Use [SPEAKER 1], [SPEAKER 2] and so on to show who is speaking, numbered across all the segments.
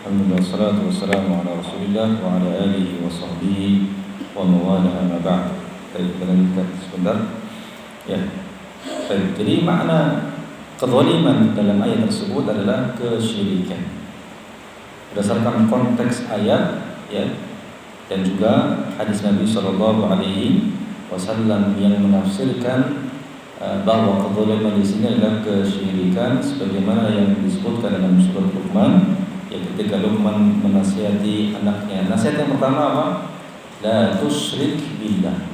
[SPEAKER 1] Alhamdulillah, salatu wassalamu ala rasulillah wa ala alihi wa sahbihi wa mawala amma ba'd. Baik, kita lanjutkan sebentar. Ya. Baik, jadi makna kezaliman dalam ayat tersebut adalah kesyirikan. Berdasarkan konteks ayat, ya, dan juga hadis Nabi sallallahu alaihi wasallam yang menafsirkan bahwa kezaliman di sini adalah kesyirikan sebagaimana yang disebutkan dalam surat Luqman. Ya, ketika Luqman menasihati anaknya, nasihat yang pertama apa? La tusyrik billah.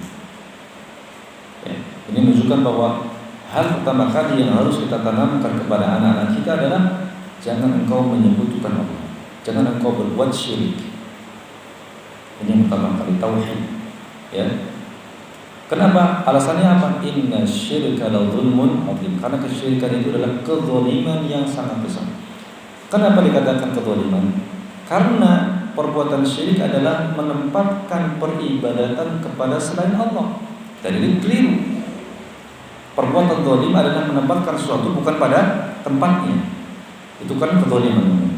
[SPEAKER 1] Ya, ini menunjukkan bahwa hal pertama kali yang harus kita tanamkan kepada anak-anak kita adalah jangan engkau menyebutkan Allah, jangan engkau berbuat syirik. Ini yang pertama kali, tauhid. Ya. Kenapa? Alasannya apa? Inna syirka la dzulmun adzim. Karena kesyirikan itu adalah kezaliman yang sangat besar. Kenapa dikatakan kezaliman? Karena perbuatan syirik adalah menempatkan peribadatan kepada selain Allah. Dan ini keliru. Perbuatan zalim adalah menempatkan sesuatu bukan pada tempatnya. Itu kan kezaliman.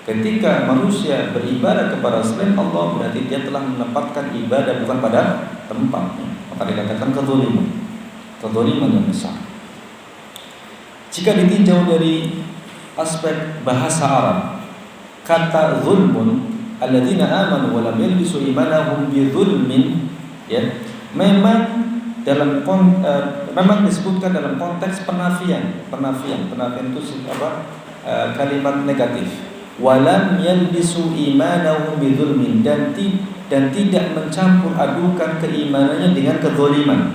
[SPEAKER 1] Ketika manusia beribadah kepada selain Allah, berarti dia telah menempatkan ibadah bukan pada tempatnya. Maka dikatakan kezaliman. Kezaliman yang besar. Jika ditinjau dari aspek bahasa Arab, kata zulmun, alladzina amanu wa lam yalbisu imanahum bidzulmin, ya, memang memang disebutkan dalam konteks penafian. Penafian itu apa? Kalimat negatif. Wa lam yalbisu imanahum bidzulmin, dan tidak mencampur adukan keimanannya dengan kezaliman.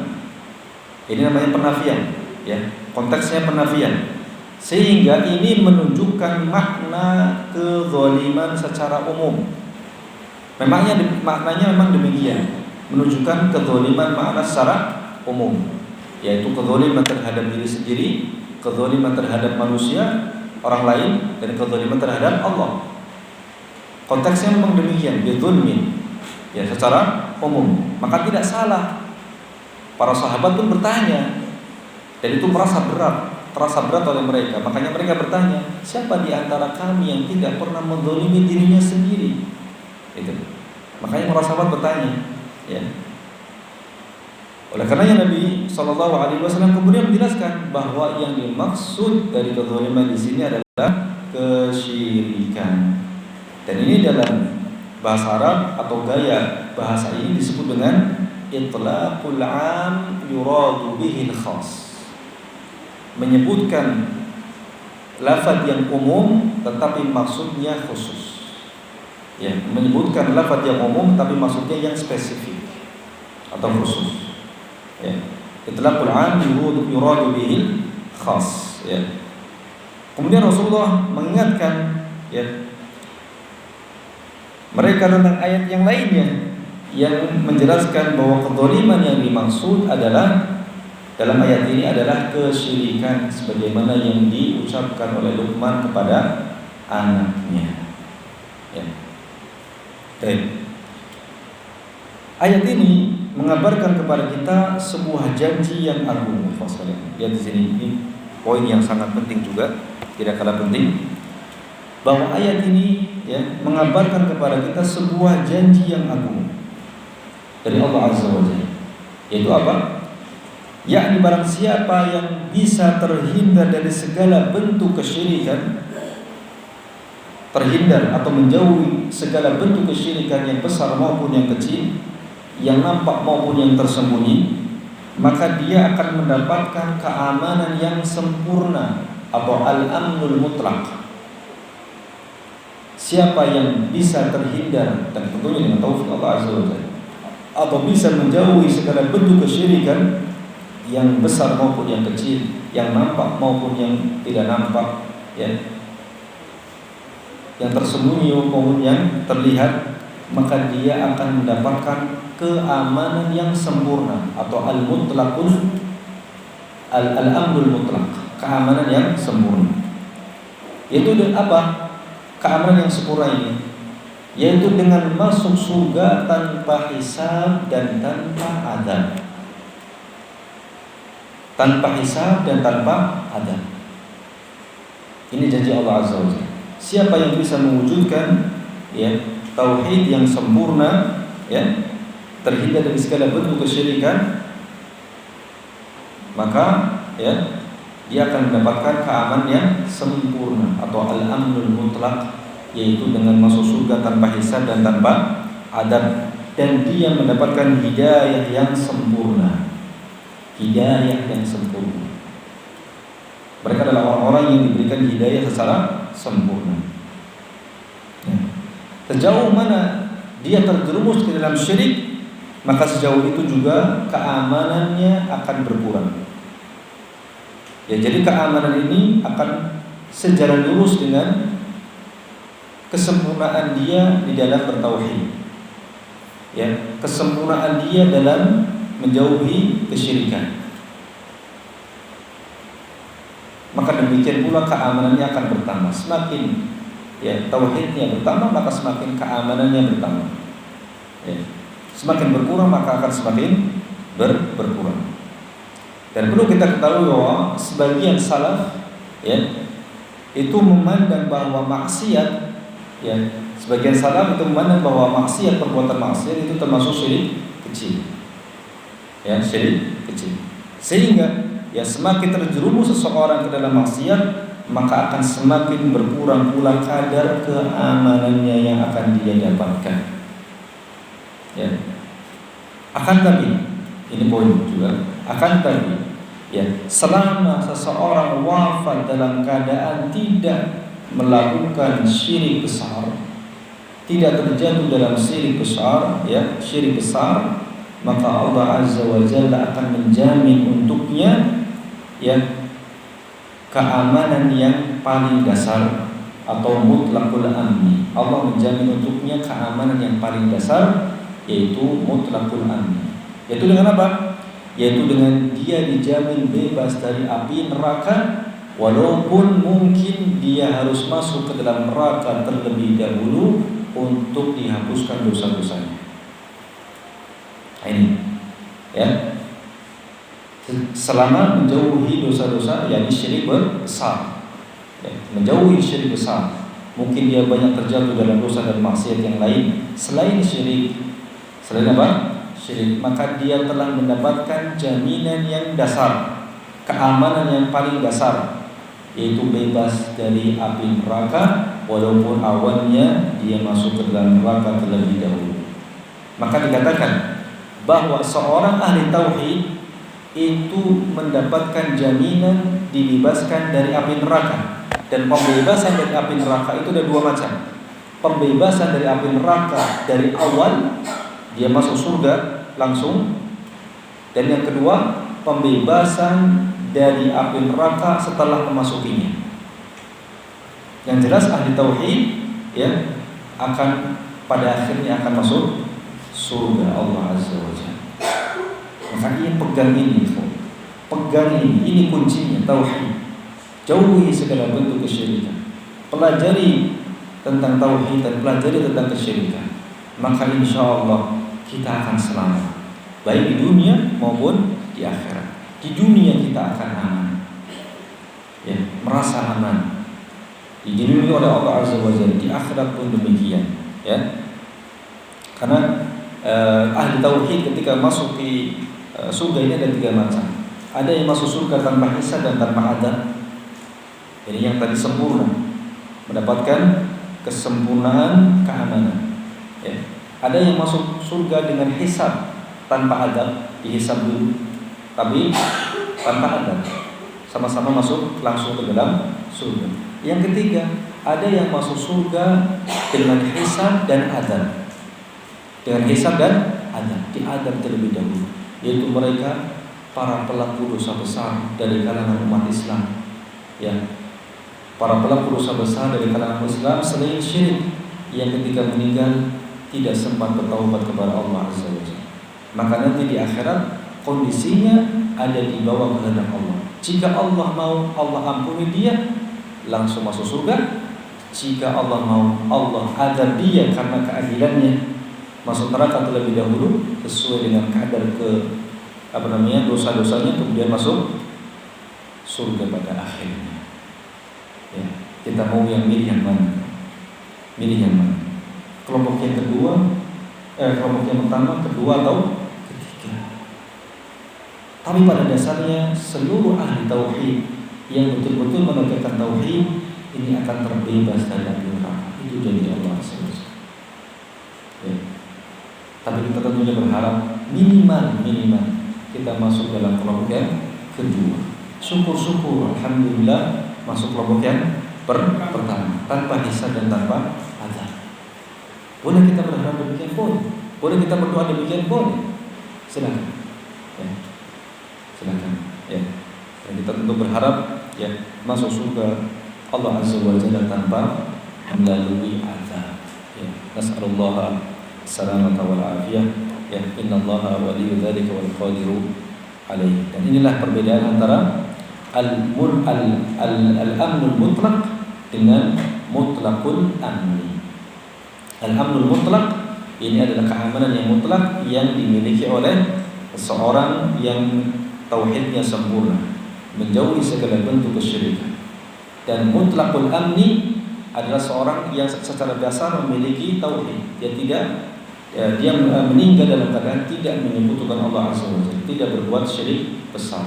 [SPEAKER 1] Ini namanya penafian, ya. Konteksnya penafian. Sehingga ini menunjukkan makna kezaliman secara umum. Maknanya memang demikian, menunjukkan kezaliman makna secara umum, yaitu kezaliman terhadap diri sendiri, kezaliman terhadap manusia, orang lain, dan kezaliman terhadap Allah. Konteksnya memang demikian, bidzulmin, ya, secara umum. Maka tidak salah. Para sahabat pun bertanya, dan itu terasa berat oleh mereka. Makanya mereka bertanya, siapa di antara kami yang tidak pernah menzalimi dirinya sendiri? Itu. Makanya para sahabat bertanya, ya. Oleh karenanya Nabi sallallahu alaihi wasallam kemudian menjelaskan bahwa yang dimaksud dari kezaliman di sini adalah kesyirikan. Dan ini dalam bahasa Arab atau gaya bahasa ini disebut dengan itlaqul 'am yuradu bihil khas. Menyebutkan lafaz yang umum tetapi maksudnya khusus. Ya, menyebutkan lafaz yang umum tapi maksudnya yang spesifik atau khusus. Ya. Itlaqul 'am yuradu bihil khas, ya. Kemudian Rasulullah mengingatkan, ya, mereka tentang ayat yang lainnya yang menjelaskan bahwa kezaliman yang dimaksud adalah dalam ayat ini adalah kesyirikan sebagaimana yang diucapkan oleh Luqman kepada anaknya. Ya. Dan ayat ini mengabarkan kepada kita sebuah janji yang agung. Lihat di sini, ini poin yang sangat penting juga, tidak kalah penting. Bahwa ayat ini, ya, mengabarkan kepada kita sebuah janji yang agung dari Allah Azza wa Jalla. Yaitu apa? Yakni barang siapa yang bisa terhindar dari segala bentuk kesyirikan, terhindar atau menjauhi segala bentuk kesyirikan yang besar maupun yang kecil, yang nampak maupun yang tersembunyi, maka dia akan mendapatkan keamanan yang sempurna atau al-amnul mutlaq. Siapa yang bisa terhindar, dan tentunya dengan taufik Allah Azza wa Jalla, atau bisa menjauhi segala bentuk kesyirikan yang besar maupun yang kecil, yang nampak maupun yang tidak nampak, ya, yang tersembunyi maupun yang terlihat, maka dia akan mendapatkan keamanan yang sempurna atau al-mutlaqul al-amrul mutlaq, keamanan yang sempurna. Yaitu dengan apa? Keamanan yang sempurna ini, yaitu dengan masuk surga tanpa hisab dan tanpa adab. Tanpa hisab dan tanpa adab. Ini janji Allah Azza wa Jalla. siapa yang bisa mewujudkan ya tauhid yang sempurna, ya, terhindar dari segala bentuk kesyirikan, maka ya dia akan mendapatkan keamanan yang sempurna atau al-amnul mutlak, yaitu dengan masuk surga tanpa hisab dan tanpa adab, dan dia mendapatkan hidayah yang sempurna. Hidayah yang sempurna. Mereka adalah orang-orang yang diberikan hidayah secara sempurna. Ya. Sejauh mana dia terjerumus ke dalam syirik, maka sejauh itu juga keamanannya akan berkurang. Ya, jadi keamanan ini akan sejalan lurus dengan kesempurnaan dia di dalam bertauhid. Ya, kesempurnaan dia dalam menjauhi kesyirikan. Maka demikian pula keamanannya akan bertambah. Semakin ya tauhidnya bertambah, maka semakin keamanannya bertambah. Ya. Semakin berkurang, maka akan semakin berkurang. Dan perlu kita ketahui bahwa sebagian salaf ya itu memandang bahwa maksiat, ya, sebagian salaf itu memandang bahwa maksiat, perbuatan maksiat itu termasuk syirik kecil. Ya, syirik kecil. Sehingga ya semakin terjerumus seseorang ke dalam maksiat, maka akan semakin berkurang pula kadar keamanannya yang akan dia dapatkan. Ya. Akan tapi ini poin juga. Akan tapi ya selama seseorang wafat dalam keadaan tidak melakukan syirik besar, tidak terjatuh dalam syirik besar, ya syirik besar, maka Allah Azza wa Jalla akan menjamin untuknya ya keamanan yang paling dasar atau mutlaqul amni. Allah menjamin untuknya keamanan yang paling dasar, yaitu mutlaqul amni. Yaitu dengan apa? Yaitu dengan dia dijamin bebas dari api neraka, walaupun mungkin dia harus masuk ke dalam neraka terlebih dahulu untuk dihapuskan dosa-dosanya. Ini ya, selama menjauhi dosa-dosa, yakni syirik besar, ya, menjauhi syirik besar. Mungkin dia banyak terjatuh dalam dosa dan maksiat yang lain selain syirik. Selain apa? Syirik. Maka dia telah mendapatkan jaminan yang dasar, keamanan yang paling dasar, yaitu bebas dari api neraka, walaupun awalnya dia masuk ke dalam neraka terlebih dahulu. Maka dikatakan bahwa seorang ahli tauhid itu mendapatkan jaminan dibebaskan dari api neraka. Dan pembebasan dari api neraka itu ada dua macam. Pembebasan dari api neraka dari awal dia masuk surga langsung, dan yang kedua pembebasan dari api neraka setelah memasukinya. Yang jelas ahli tauhid ya akan pada akhirnya akan masuk surga Allah Azza wa Jalla. Makanya pegang ini, pegang ini kuncinya tauhid. Jauhi segala bentuk kesyirikan. Pelajari tentang tauhid dan pelajari tentang kesyirikan. Maka insya Allah kita akan selamat, baik di dunia maupun di akhirat. Di dunia kita akan aman, ya, merasa aman, dilindungi oleh Allah Azza wa Jalla. Di akhirat pun demikian, ya. Karena ahli tauhid ketika masuk di surga ini ada tiga macam. Ada yang masuk surga tanpa hisab dan tanpa adab. Jadi yang tadi sempurna, mendapatkan kesempurnaan keamanan. Ya. Ada yang masuk surga dengan hisab tanpa adab, dihisab dulu, tapi tanpa adab, sama-sama masuk langsung ke dalam surga. Yang ketiga, ada yang masuk surga dengan hisab dan adab. Dengan hisab dan adab, diadab terlebih dahulu, yaitu mereka para pelaku dosa besar dari kalangan umat Islam. Ya, para pelaku dosa besar dari kalangan Islam selain syirik, yang ketika meninggal tidak sempat bertaubat kepada Allah Azza wa Jalla. Maka nanti di akhirat kondisinya ada di bawah kehendak Allah. Jika Allah mau, Allah ampuni dia, langsung masuk surga. Jika Allah mau, Allah azab dia karena keadilannya, masuk neraka terlebih dahulu sesuai dengan kadar dosa-dosanya, kemudian masuk surga pada akhirnya. Ya. Kita mau milih yang mana? Milih yang mana? Kelompok yang kedua, kelompok yang pertama, kedua atau ketiga. Tapi pada dasarnya seluruh ahli tauhid yang betul-betul menegakkan tauhid ini akan terbebas dari api neraka. Itu janji Allah SWT. Ya. Tapi kita tentunya berharap minimal kita masuk dalam kelompok yang kedua. Syukur-syukur, alhamdulillah masuk kelompok yang pertama, tanpa hisab dan tanpa azab. Boleh kita berharap demikian, boleh kita berdoa demikian, silakan. Ya. Silakan. Ya. Dan kita tentu berharap ya masuk surga Allah Azza wa Jalla tanpa melalui azab. Ya. Nas'alullah salamata wal afiyah. Ya, innallaha waliyyu dzalika wal qadiru alaihi. Dan inilah perbedaan antara al-amnul mutlaq dengan mutlaqul amni. Al-amnul mutlaq ini adalah keamanan yang mutlak yang dimiliki oleh seseorang yang tauhidnya sempurna, menjauhi segala bentuk kesyirikan. Dan mutlaqul amni adalah seorang yang secara dasar memiliki tauhid. Dia meninggal dalam keadaan tidak menyekutukan Allah Azza wa Jalla, tidak berbuat syirik besar.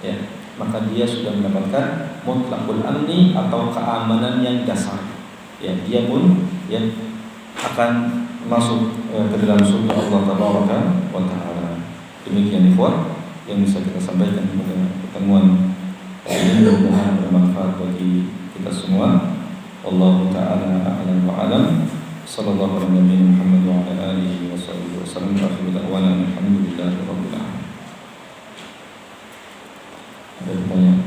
[SPEAKER 1] Ya, maka dia sudah mendapatkan mutlaqul amni atau keamanan yang dasar. Ya, dia pun ya akan masuk ke dalam surga Allah Tabaraka wa Ta'ala. Demikian ikhwan yang bisa kita sampaikan pada pertemuan ini, mudah-mudahan bermanfaat bagi kita semua. Wallahu ta'ala a'lam wa a'lam. Sallallahu ala nabiyina Muhammad wa ala alihi wa sahbihi wa sallam. Akhiru da'wana alhamdulillahi rabbil alamin. Ada pertanyaan?